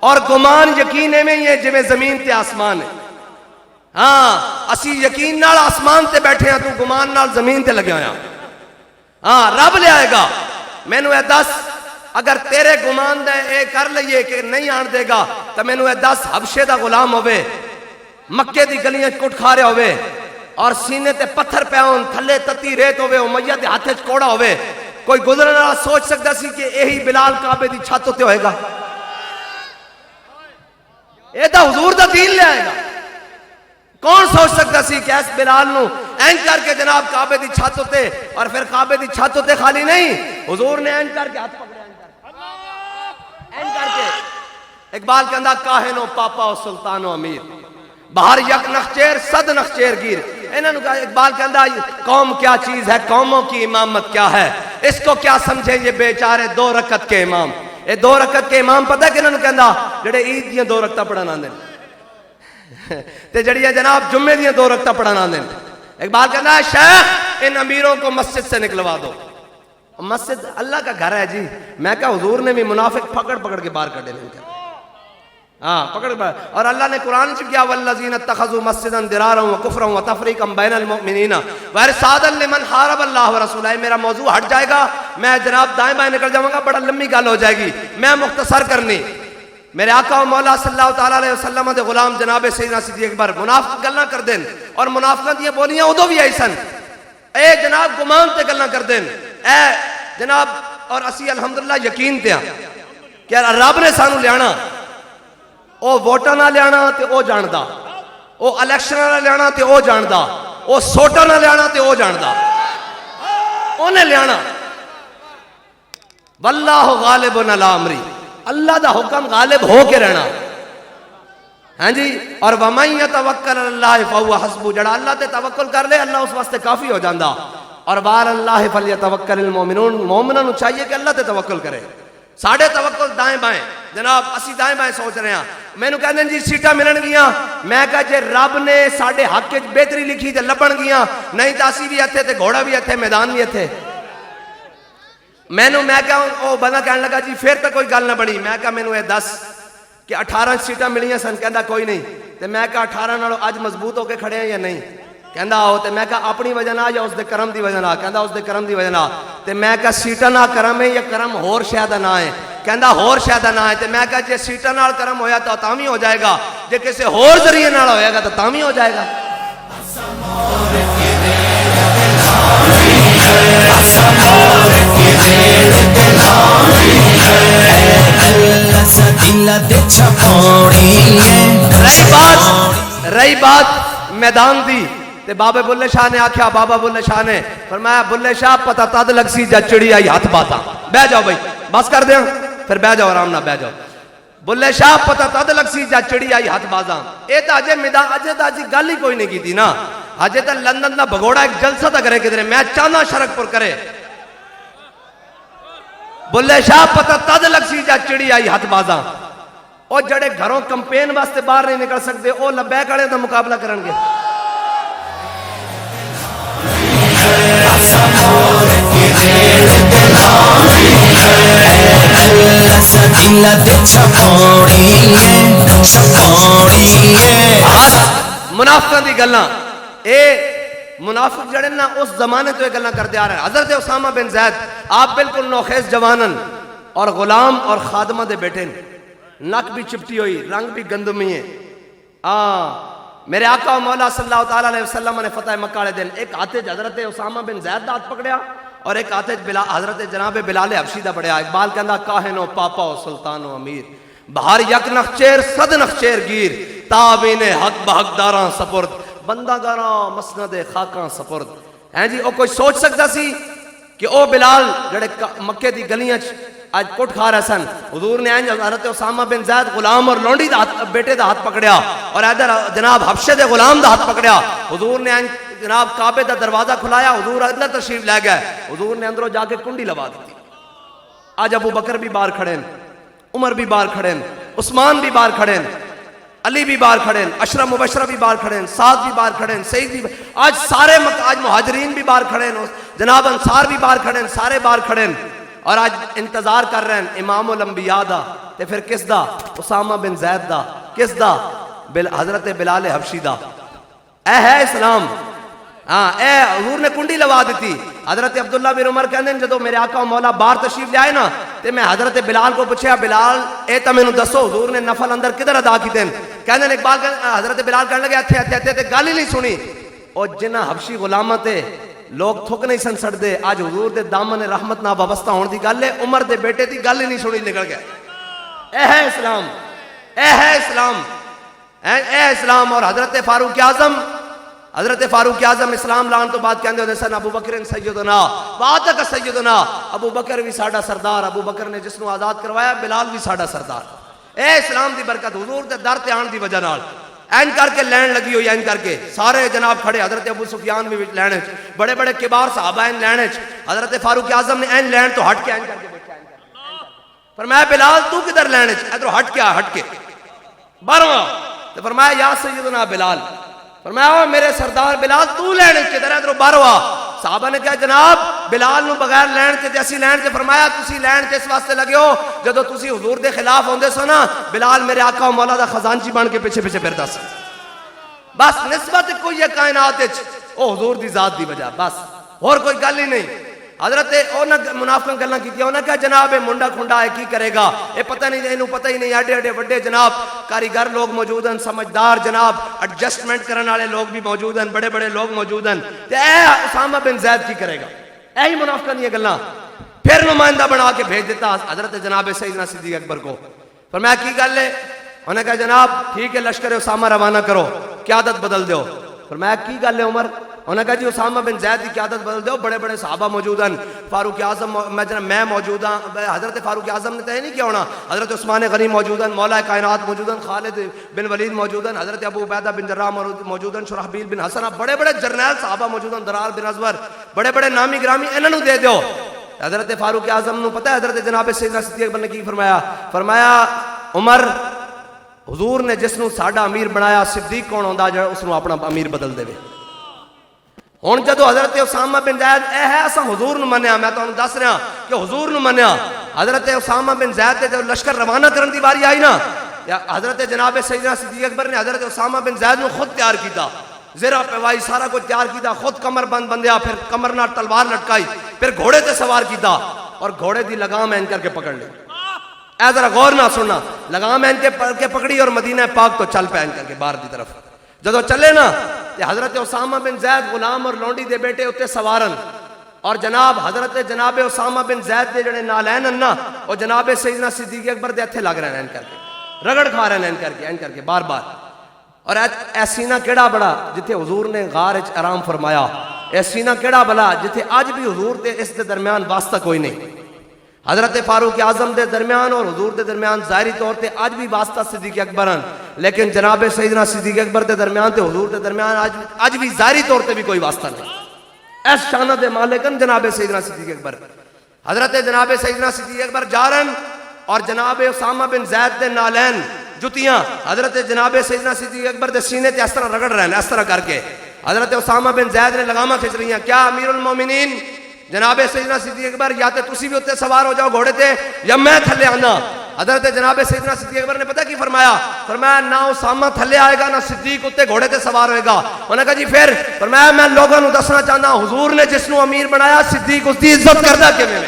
اور گمان یقین میں ہی ہے جویں زمین تے آسمان ہے۔ ہاں اسی یقین نال آسمان تے بیٹھے ہیں، تو گمان نال زمین تے لگے ہویا۔ ہاں رب لے آئے گا۔ میں نو اے دس اگر تیرے گمان دے اے کر لئیے کہ نہیں آن دے گا تو میں نو اے دس حبشے دا غلام ہوئے، مکے دی گلیاں کٹ کھا رہے ہوئے اور سینے تے پتھر پہ ہون، تھلے تتی ریت ہوئے، امیہ دے ہاتھے کوڑا ہوئے، کوئی گزرنے والا سوچ سکتا سی کہ یہی بلال کعبے دی چھت تے ہوئے گا؟ اے دا حضور دا دین لے آئے گا۔ کون سوچ سکتا سی کہ اس بلال نو این کر کے جناب کعبے دی چھت ہوتے، اور پھر کعبے دی چھت ہوتے خالی نہیں، حضور نے این کر کے ہاتھ پکڑے، این کر کے اقبال کے اندر کاہن و پاپا و سلطان و امیر، باہر یک نخچیر صد نخچیر گیر۔ انہوں نے کہا اقبال کے اندر قوم کیا چیز ہے، قوموں کی امامت کیا ہے، اس کو کیا سمجھیں یہ بیچارے دو رکعت کے امام۔ اے دو رکعت کے امام پتہ ہے کہ انہوں نے کہا جڑے عید دیاں دو رکعتاں پڑھنا دیں تے جڑیاں جناب جمعے دیاں دو رکعتاں پڑھنا دیں۔ اقبال کہنا ہے شیخ ان امیروں کو مسجد سے نکلوا دو۔ مسجد اللہ کا گھر ہے جی۔ میں کہا حضور نے بھی منافق پکڑ پکڑ کے باہر کڈے نہیں کر، ہاں پکڑ پکڑ، اور اللہ نے قرآن سے کیا والذین اتخذوا مسجدا ضرارا وکفرا وتفریقا بین المؤمنین وارصادا لمن حارب اللہ ورسولہ۔ میرا موضوع ہٹ جائے گا، میں جناب دائیں بائیں نکل جاؤں گا، بڑا لمبی گل ہو جائے گی، میں مختصر کرنی۔ میرے آقا و مولا صلی اللہ تعالیٰ علیہ وسلم دے غلام جناب سیدنا صدیق اکبر منافق گلاں کر دین، اور منافقت یہ بولیاں ادو بھی آئی سن، اے جناب گمان تے گلاں کر دین، اے جناب، اور اسی الحمدللہ یقین تے ہاں کہ رب نے سانو لیانا، او ووٹاں نہ لیانا تے او جاندا، او الیکشن نہ لیانا تے او جاندا، او سوٹا نہ لیانا تے او جاندا، اونے لیانا۔ واللہ غالب علی امری، اللہ دا حکم غالب ہو کے رہنا، ہاں جی۔ اور وَمَن يَتَوَكَّلْ عَلَى اللَّهِ فَهُوَ حَسْبُهُ، جڑا اللہ تے توکل کر لے اللہ اس واسطے کافی ہو جاندا۔ اور وَعَلَى اللَّهِ فَلْيَتَوَكَّلِ الْمُؤْمِنُونَ، مومنوں نو چاہیے کہ اللہ تے توکل کرے۔ ساڑھے توکل دائیں بائیں، جناب اسی دائیں بائیں سوچ رہے ہیں، میں نو کہندے جی سیٹاں ملن گیاں، میں کہا جے رب نے ساڑھے حق وچ بہتری لکھی تے لبن گیاں، نہیں تے اسی بھی اتھے تے گھوڑا بھی اتھے، میدان بھی اتھے۔ میں کہا او بندہ کہنے لگا جی پھر تو کوئی گل نہ بڑی۔ میں کہا مینوں اے دس کہ 18 سیٹاں ملیاں سن، کہندا کوئی نہیں، تے میں کہا 18 نالوں اج مضبوط ہو کے کھڑے ہیں یا نہیں؟ کہندا آؤ، تے میں کہا اپنی وجہ نہ یا اس دے کرم دی وجہ نہ؟ کہندا اس دے کرم دی وجہ نہ۔ تے میں کہا سیٹاں نہ کرم ہے یا کرم ہور شے دا نہ ہے؟ کہندا ہور شے دا نہ ہے۔ تے میں کہا جے سیٹاں نال کرم ہویا تو تاں وی ہو جائے گا، جے کسے ہور ذریعے نال ہویا گا تو تاں وی ہو جائے گا۔ رہی بات میدان دی، تے بابے بلے شاہ نے آکھیا، بابا بلے شاہ نے فرمایا بلے شاہ پتہ تد لگ سی جا چڑی آئی ہاتھ باتا۔ بہ جاؤ بھائی، بس کر دیں، پھر بہ جاؤ آرام نہ بہ جاؤ۔ بلے شاہ پتہ تد لگ سی جا چڑی آئی ہاتھ بازاں۔ اے تا اجے میدان اجے تا اجی گل ہی کوئی نہیں کی تھی نا، اجے تا لندن دا بھگوڑا ایک جلسہ تا کرے کدھر، میں چاہنا شرک پر کرے۔ بلے شاہ پتہ تد لگ سی جا چڑی آئی ہاتھ بازاں۔ او جڑے گھروں کمپین واسطے باہر نہیں نکل سکتے، او لبیک والے دا مقابلہ کرن گے۔ منافقاں دی گلاں، اے منافق جڑے نا اس زمانے تو یہ گلاں کرتے آ رہے ہیں۔ حضرت اسامہ بن زید آپ بالکل نوخیز جوانن اور غلام اور خادمہ دے بیٹے، نک بھی چپٹی ہوئی، رنگ بھی گندمی ہے۔ میرے آقا و مولا صلی اللہ تعالیٰ علیہ وسلم نے فتح مکہ والے دن ایک ہاتھ حضرت اسامہ بن زید دا ہاتھ پکڑیا اور ایک ہاتھ حضرت جناب بلال حبشی دا پڑیا۔ اقبال کہندا کاہن و پاپا و سلطان و امیر، بہار یک نخچیر صد نخچیر گیر، تابین حق بحق داراں سپرد، بندہ گاراں مسند خاکاں سپرد۔ ہیں جی او کوئی سوچ سکتا سی کہ او بلال جڑے مکے دی گلیاں آج کٹ کھا رہے سن، حضور نے حضرت اسامہ بن زید غلام اور لونڈی دا بیٹے دا ہاتھ پکڑیا اور ادھر جناب حبشے دے غلام دا ہاتھ پکڑیا، حضور نے جناب کعبے دا دروازہ کھلایا، حضور اندر تشریف لے گئے، حضور نے اندروں جا کے کنڈی لوا دی. آج ابو بکر بھی باہر کھڑے ہیں، عمر بھی باہر کھڑے ہیں، عثمان بھی باہر کھڑے ہیں، علی بھی باہر کھڑے ہیں، عشرہ مبشرہ بھی باہر کھڑے ہیں، سعد بھی باہر کھڑے ہیں، سعید بھی آج سارے آج مہاجرین بھی باہر کھڑے ہیں، جناب انصار بھی باہر کھڑے ہیں، سارے باہر کھڑے ہیں اور آج انتظار کر رہے ہیں امام الانبیاء دا تے پھر کس دا؟ اسامہ بن زید دا. کس دا؟ حضرت بلال حبشی دا. اے ہے اسلام. ہاں اے حضور نے کنڈی لوا دیتی. حضرت عبداللہ بن عمر کہندے ہیں جدو میرے آقا و مولا باہر تشریف لے آئے نا تے میں حضرت بلال کو پوچھیا بلال اے تا مینوں دسو حضور نے نفل اندر کدھر ادا کیتے ہیں؟ کہندے اقبال حضرت بلال کہنے لگے اتھے تے گل ہی نہیں سنی. او جنہ حبشی غلاماں تے لوگ تھک نہیں سن سڑدے، آج حضور دے دامن رحمت نہ وابستہ ہون دی گل ہے، عمر دے بیٹے دی گل ہی نہیں سنی، نکل گیا. اے ہے اسلام، اے ہے اسلام، اے اسلام. اور حضرت فاروق اعظم اسلام لان تو بعد کہندے ہوندے سن ابو بکر سیدنا وعدک سیدنا، ابو بکر بھی ساڈا سردار، ابو بکر نے جس نو آزاد کروایا بلال بھی ساڈا سردار. اے اسلام دی برکت حضور دے در تے آن دی وجہ نال این کر کے لین لگی ہوئی، این کر کے سارے جناب کھڑے، حضرت ابو سفیان بھی لین وچ، بڑے بڑے کبار صحابہ این لین وچ، حضرت فاروق اعظم نے این لین تو ہٹ کے این کر کے بیٹھا، فرمایا بلال تو کدھر لین وچ؟ ادھر ہٹ کے ہٹ کے باہروں. تو فرمایا یا سیدنا بلال، فرمایا میرے سردار بلال تو لین وچ کدھر؟ ادھر باہروں آ. صحابہ نے کہا جناب بلال نو بغیر لین تے اسی لین تے. فرمایا تسی لین تے اس واسطے لگے ہو جدو تسی حضور دے خلاف ہوندے سو نا بلال میرے آقا و مولا دا خزانچی بن کے پیچھے پیچھے پھردا سی. بس نسبت کوئی ہے کائنات وچ او حضور دی ذات دی وجہ، بس اور کوئی گل ہی نہیں. حضرت انہاں منافقاں گلاں کیتیاں، انہاں کہا جناب اے منڈا کھنڈا ہے کی کرے گا، اے پتہ نہیں اینوں پتہ ہی نہیں، ایڈے ایڈے بڑے جناب کاریگر لوگ موجود ہیں، سمجھدار جناب ایڈجسٹمنٹ کرنے والے لوگ بھی موجود ہیں، بڑے بڑے لوگ موجود ہیں، تے اے اسامہ بن زید کی کرے گا. اے ہی منافقاں دی گلاں پھر نمائندہ بنا کے بھیج دیتا حضرت جناب سیدنا صدیق اکبر کو. فرمایا کی گل ہے؟ انہوں نے کہا جناب ٹھیک ہے لشکر اسامہ روانہ کرو، قیادت بدل دیو. فرمایا کی گل ہے عمر؟ انہوں نے کہا جی اسامہ بن زید کی قیادت بدل دیو، بڑے بڑے صحابہ موجود ہیں، فاروق اعظم میں موجود ہوں، حضرت فاروق اعظم نے طے نہیں کیا ہونا، حضرت عثمان غنی موجود ہیں، مولا کائنات موجود ہیں، خالد بن ولید موجود ہیں، حضرت ابو عبیدہ بن جراح موجود ہیں، شرحبیل بن حسن، بڑے بڑے جرنیل صحابہ موجود ہیں، درار بن ازور، بڑے بڑے نامی گرامی، انہوں نے دے دیو. حضرت فاروق اعظم نے پتہ ہے حضرت جناب سیدنا صدیق اکبر نے کی فرمایا؟ فرمایا عمر حضور نے جس نو ساڈا امیر بنایا صدیق کون ہوندا جڑا اس نو اپنا امیر بدل دے. ہن جدو حضرت اسامہ بن زید اے ہے اساں حضور نو منیا، میں تانوں دس رہا کہ حضور نو منیا. حضرت اسامہ بن زید تے جب لشکر روانہ کرن دی باری آئی نا حضرت جناب سیدنا صدیق اکبر نے حضرت اسامہ بن زید نو خود تیار کیتا، زرہ پہوائی سارا کچھ تیار کیتا، خود کمر بند بندیا، پھر کمر نال تلوار لٹکائی، پھر گھوڑے تے سوار کیتا اور گھوڑے دی لگام این کر کے پکڑ لی. اے ذرا غور نہ سننا، لگام این کے پکڑی اور مدینہ پاک تو چل پہ این کر کے باہر دی طرف. جدو چلے نا کہ حضرت اسامہ بن زید غلام اور لونڈی دے بیٹے اتے سوارن اور جناب حضرت جناب اسامہ بن زید دے جڑے نالین ہیں نا وہ جناب سیدنا صدیق اکبر دے ہتھے لگ رہے ہیں این کر کے، رگڑ کھا رہے ہیں این کر کے بار بار. اور اے سینہ کیڑا بڑا جتھے حضور نے غار وچ آرام فرمایا، اے سینہ کیڑا بلا جتھے اج بھی حضور تے اس دے درمیان واسطہ کوئی نہیں. حضرت فاروق اعظم دے درمیان اور حضور دے درمیان ظاہری طور تے آج بھی واسطہ صدیق اکبر ہیں، لیکن جناب سیدنا صدیق اکبر دے درمیان تے حضور دے درمیان آج بھی ظاہری طور تے بھی کوئی واسطہ نہیں. اس شانہ دے مالکن جناب سیدنا صدیق اکبر. حضرت جناب سیدنا صدیق اکبر جارن اور جناب اسامہ بن زید دے نالین جتیاں حضرت جناب سیدنا صدیق اکبر دے سینے تے اس طرح رگڑ رہے ہیں، اس طرح کر کے حضرت اسامہ بن زید نے لگامہ کھچ رہی ہیں. کیا امیر المومنین جناب سیدنا صدیق اکبر یا تے تسی بھی ہوتے سوار ہو جاؤ گھوڑے تے یا میں تھلے آنا. حضرت جناب سیدنا صدیق اکبر نے پتہ کی فرمایا؟ فرمایا نہ اسامہ تھلے آئے گا نہ صدیق ہوتے گھوڑے تے سوار ہوئے گا. انہوں نے کہا جی پھر؟ فرمایا میں لوگوں نو دسنا چاہتا ہوں حضور نے جس نو امیر بنایا صدیق اس دی عزت کردہ کے میں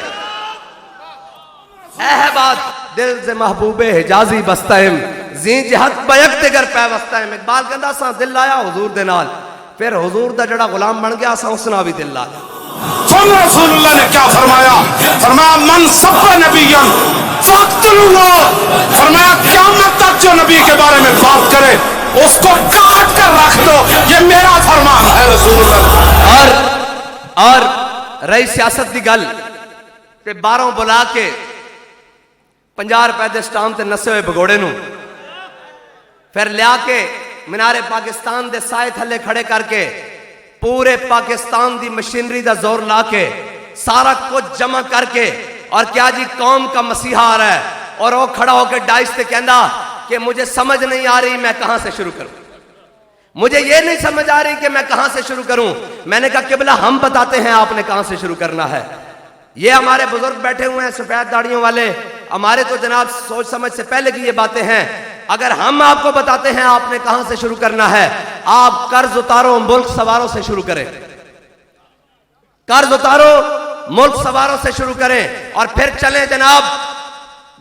اے ہے بات دل سے محبوب حجازی بستہم زین جہت بیک تگر پہ بستہم. اقبال کہندا ساں دل آیا حضور دے نال، پھر حضور دا جڑا غلام بن گیا ساں اس نال بھی دل آیا. سن رسول اللہ نے کیا فرمایا؟ فرمایا من سب نبیًا فاقتلوہ. فرمایا قیامت تک جو نبی کے بارے میں بات کرے اس کو کاٹ کر رکھ دو، یہ میرا فرمان ہے رسول اللہ. اور رہی سیاست دی گل تے باہروں بلا کے 50 روپے دے سٹام تے نسے ہوئے بگوڑے نو پھر لیا کے مینار پاکستان دے سائے تھلے کھڑے کر کے پورے پاکستان دی مشینری دا زور لا کے سارا کچھ جمع کر کے اور کیا جی قوم کا مسیحا آ رہا ہے اور وہ کھڑا ہو کے ڈائس تے کہندا کہ مجھے سمجھ نہیں آ رہی میں کہاں سے شروع کروں، مجھے یہ نہیں سمجھ آ رہی کہ میں کہاں سے شروع کروں۔ میں نے کہا قبلہ ہم بتاتے ہیں آپ نے کہاں سے شروع کرنا ہے۔ یہ ہمارے بزرگ بیٹھے ہوئے ہیں سفید داڑیوں والے، ہمارے تو جناب سوچ سمجھ سے پہلے کی یہ باتیں ہیں۔ اگر ہم آپ کو بتاتے ہیں آپ نے کہاں سے شروع کرنا ہے، آپ قرض اتارو ملک سواروں سے شروع کریں، قرض اتارو ملک سواروں سے شروع کریں اور پھر چلیں جناب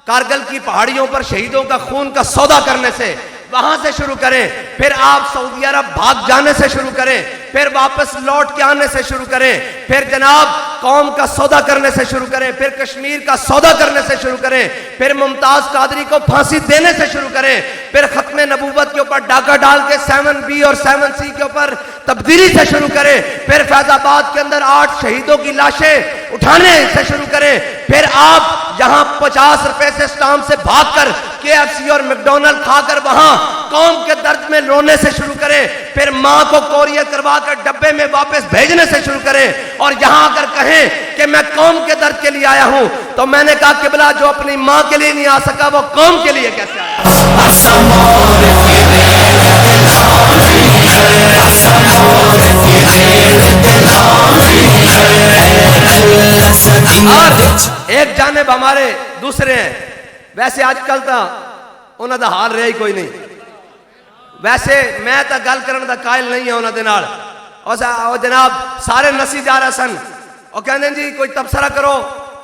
کارگل کی پہاڑیوں پر شہیدوں کا خون کا سودا کرنے سے، وہاں سے شروع کریں، پھر آپ سعودی عرب بھاگ جانے سے شروع کریں، پھر واپس لوٹ کے آنے سے شروع کریں، پھر جناب قوم کا سودا کرنے سے شروع کریں، پھر کشمیر کا سودا کرنے سے شروع کریں، پھر ممتاز قادری کو پھانسی دینے سے شروع کریں، پھر ختم نبوت کے اوپر ڈاکہ ڈال کے 7B اور 7C کے اوپر تبدیلی سے شروع کریں، پھر فیض آباد کے اندر 8 شہیدوں کی لاشیں اٹھانے سے شروع کریں، پھر آپ یہاں 50 روپے سے سٹام سے بھاگ کر KFC اور میکڈونلڈ کھا کر وہاں قوم کے درد میں رونے سے شروع کریں، پھر ماں کو کوریئر کروا کر ڈبے میں واپس بھیجنے سے شروع کریں، اور یہاں اگر کہیں کہ میں قوم کے درد کے لیے آیا ہوں تو میں نے کہا قبلہ جو اپنی ماں کے لیے نہیں آ سکا وہ قوم کے لیے کیسے آیا؟ اور ایک جانب ہمارے دوسرے ہیں، ویسے آج کل تا انہوں دا حال رہا ہی کوئی نہیں، ویسے میں تا گل کرن دا قائل نہیں ہے انہوں دے نال، اور جناب سارے نسی جا رہے سن اور کہنے جی کوئی تبصرہ کرو،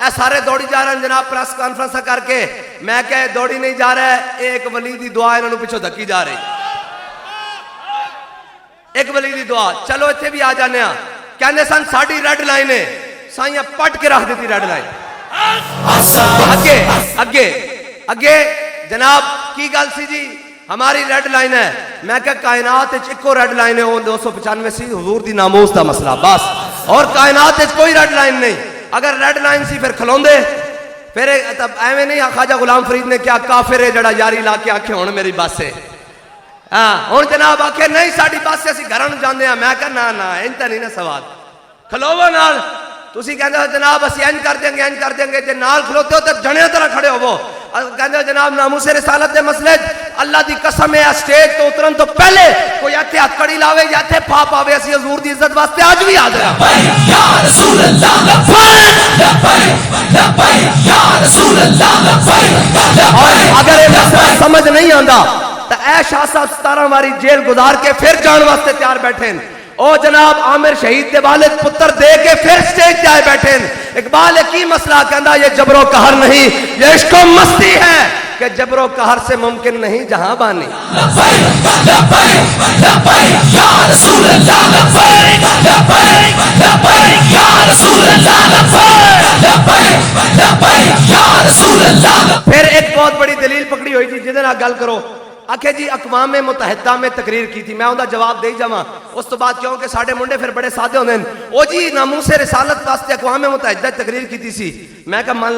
اے سارے دوڑی جا رہے ہیں جناب پریس کانفرنس کر کے، میں کہے دوڑی نہیں جا رہا ہے، ایک ولی دی دعا انہوں نے پیچھو دھکی جا رہی، ایک ولی دی دعا، چلو اتھے بھی آ جانے ہاں، کہنے سن ساڑی ریڈ لائن ہے، سائیاں پٹ کے رکھ دیتی ریڈ لائن، اگے جناب کی گل سی جی ہماری ریڈ لائن ہے، میں کہا کائنات ایکو ریڈ لائن ہے، وہ 295 سی حضور دی ناموس دا مسئلہ بس، اور کائنات کوئی ریڈ لائن نہیں، اگر ریڈ لائن سی پھر کھلون دے، پھر ایویں نہیں خواجہ غلام فرید نے کیا کافر ہے جڑا یاری لا کے آکھے ہون میری بس ہے، ہون جناب آکھے نہیں ساڑی بس سے اسی گھران جاندے ہیں، میں کہا نا انتا نہیں نا سوال کھلوو نال، تسی کہندے ہو جناب اسی این کر دیں گے جے نال کھلوتے ہو تو جنے طرح کھڑے ہو وہ کہندے ہو جناب ناموس رسالت دے مسئلے اللہ دی قسم ہے اسٹیج تو اترن تو پہلے کوئی ایتھے ہتھ کڑی لاوے یا ایتھے پھا پاوے اسی حضور دی عزت واسطے آج بھی حاضر ہیں یا رسول اللہ لبیک یا رسول اللہ لبیک، اور اگر یہ مسئلہ سمجھ نہیں آندا تو اے شاہ صاحب 17 واری جیل گزار کے پھر جان واسطے تیار بیٹھے ہیں، او جناب عامر شہید دے والد پتر دے کے پھر سٹیج جائے بیٹھے ہیں، اقبال کی مسئلہ کہندا یہ جبر و قہر نہیں یہ عشق و مستی ہے کہ جبر و قہر سے ممکن نہیں جہاں بانی، لبیک لبیک لبیک یا رسول اللہ لبیک لبیک لبیک یا رسول اللہ لبیک لبیک لبیک یا رسول اللہ۔ پھر ایک بہت بڑی دلیل پکڑی ہوئی تھی جدے نال گل کرو، آکھے جی اقوام متحدہ میں تقریر کی تھی، میں اوندا جواب دے جاواں اس تو بعد کیوں کہ ساڈے منڈے پھر بڑے سادے ہوندے ہیں، او جی ناموس رسالت واسطے اقوام متحدہ تقریر کی سی، میں کہا مان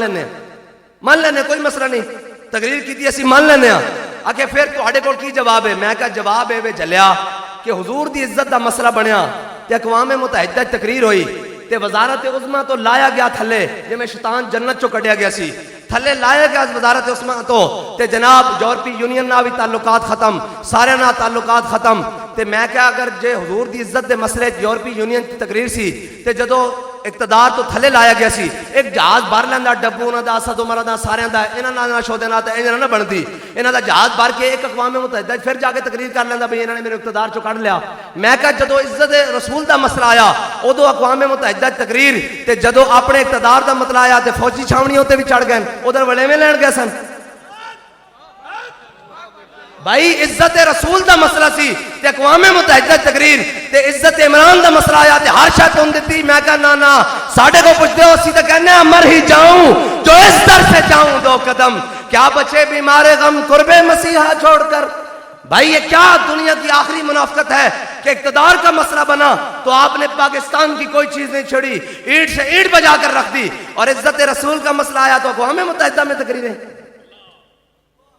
لینے کوئی مسئلہ نہیں، تقریر کی تھی اسی مان لینے ہاں، آکھے پھر تہاڈے کول کی جواب ہے، میں کہا جواب ہے وے جلیا کہ حضور دی عزت دا مسئلہ بنیا تے اقوام متحدہ تقریر ہوئی تے وزارت عظمیٰ تو لایا گیا تھلے جے شیطان جنت چو کڈیا گیا سی، تھلے لائے گیا وزارت عثمان تو تے جناب یورپی یونین نہ بھی تعلقات ختم، سارے نہ تعلقات ختم، تے میں کہا اگر جے حضور دی عزت دے مسئلے یورپی یونین کی تقریر سی تے جدو اقتدار تو تھلے لایا گیا سی، ایک جہاز بھر لیندا ڈبو انہاں دا اسد عمر دا سارے دا انہاں نال شودے نال تے انہاں نہ بنتی، انہاں دا جہاز بھر کے ایک اقوام متحدہ پھر جا کے تقریر کر لیندا بھئی انہاں نے میرے اقتدار چوں کڈ لیا، میں کہا جدو عزت رسول دا مسئلہ آیا اودو اقوام متحدہ تقریر تے جدو اپنے اقتدار دا مسئلہ آیا تے فوجی چھاونیوں تے بھی چڑھ گئے ادھر وڑے میں لین گئے سن، بھائی عزت رسول دا مسئلہ سی تے اقوام متحدہ تقریر تے عزت عمران دا مسئلہ آیا تے ہر شاہ تم دیتی، میں کہا نا ساڑھے کو پوچھتے ہو اسی تے کہنے ہیں مر ہی جاؤں جو اس در سے جاؤں 2 قدم، کیا بچے بیمار غم قرب مسیحہ چھوڑ کر، بھائی یہ کیا دنیا کی آخری منافقت ہے کہ اقتدار کا مسئلہ بنا تو آپ نے پاکستان کی کوئی چیز نہیں چھوڑی، اینٹ سے اینٹ بجا کر رکھ دی، اور عزت رسول کا مسئلہ آیا تو اقوام متحدہ میں تقریریں،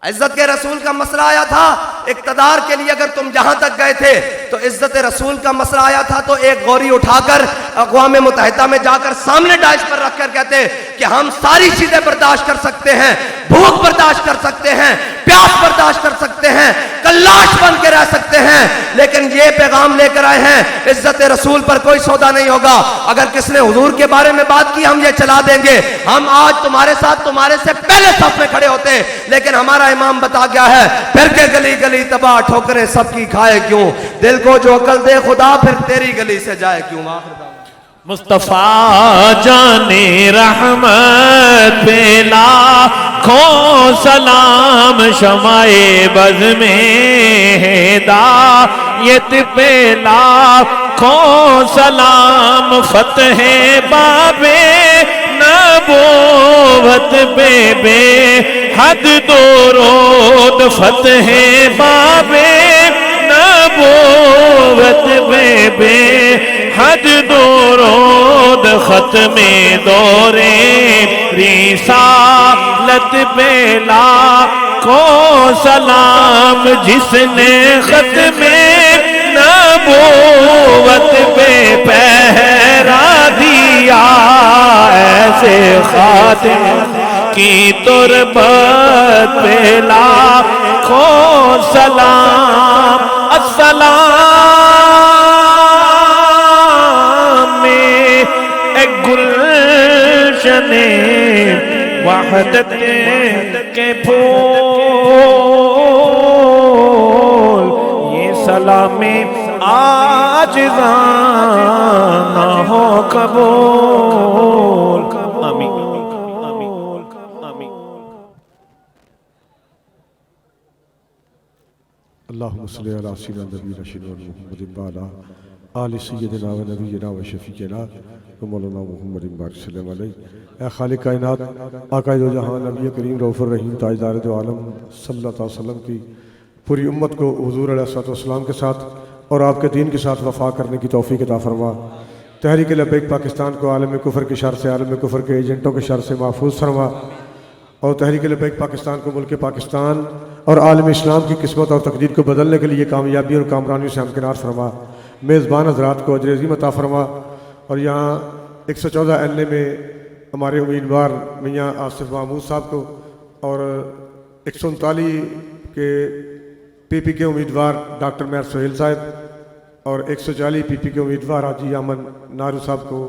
عزت کے رسول کا مسئلہ آیا تھا اقتدار کے لیے اگر تم جہاں تک گئے تھے، تو عزت رسول کا مسئلہ آیا تھا تو ایک غوری اٹھا کر اقوام متحدہ میں جا کر سامنے ڈائش پر رکھ کر کہتے کہ ہم ساری چیزیں برداشت کر سکتے ہیں، بھوک برداشت کر سکتے ہیں، پیاس برداشت کر سکتے ہیں، کلاش بن کے رہ سکتے ہیں، لیکن یہ پیغام لے کر آئے ہیں عزت رسول پر کوئی سودا نہیں ہوگا۔ اگر کس نے حضور کے بارے میں بات کی ہم یہ چلا دیں گے، ہم آج تمہارے ساتھ تمہارے سے پہلے صف میں کھڑے ہوتے، لیکن ہمارا امام بتا گیا ہے پھر کے گلی گلی تباہ ٹھوکریں سب کی کھائے کیوں، دل کو جو عقل دے خدا پھر تیری گلی سے جائے کیوں۔ مصطفیٰ جان رحمت پہ لاکھوں سلام، شمع بز میں ہدایت پہ لاکھوں سلام، فتح باب نبوت پہ بے حد درود، فتح باب نبوت پہ بے حد درود، ختم دور رسالت پہ لاکھوں سلام، جس نے ختم نبوت پہ پہرا دیا، ایسے خاتم کی تربت پہ لاکھوں سلام۔ السلام میں ایک گلشن وحدت کے پھول، یہ سلام عاجزاں نہ ہو قبول۔ آمین آمین آمین۔ اللہم صلی علی سیدنا نبینا شیدنا محمد وعلی آل سیدنا و نبینا و شفیعنا و مولانا محمد بارک وسلم علیہ۔ اے خالق کائنات، آقا دو جہاں، نبی کریم رؤوف الرحیم، تاجدار دو عالم صلی اللہ علیہ وسلم کی پوری امت کو حضور علیہ السلام کے ساتھ اور آپ کے دین کے ساتھ وفا کرنے کی توفیق عطا فرما۔ تحریک لبیک پاکستان کو عالم کفر کی شر سے، عالم کفر کے ایجنٹوں کے شر سے محفوظ فرما، اور تحریک لبیک پاکستان کو ملک پاکستان اور عالم اسلام کی قسمت اور تقدیر کو بدلنے کے لیے کامیابی اور کامرانی سے ہمکنار فرما۔ میزبان حضرات کو اجر عظیم عطا فرما، اور یہاں 114 LA میں ہمارے امیدوار میاں آصف محمود صاحب کو، اور 139 کے PP کے امیدوار ڈاکٹر مہر سہیل صاحب، اور 140 PP کے امیدوار حاجی امن نارو صاحب کو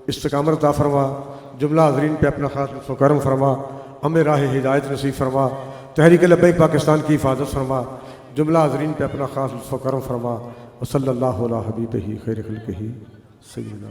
استقامت عطا فرما۔ جملہ حاضرین پہ اپنا خاص لطف و کرم فرما، ہمیں راہ ہدایت نصیب فرما، تحریک لبیک پاکستان کی حفاظت فرما، جملہ حاضرین پہ اپنا خاص لطف و کرم فرما۔ وصلی اللہ علی حبیبہ خیر خلقہ سیدنا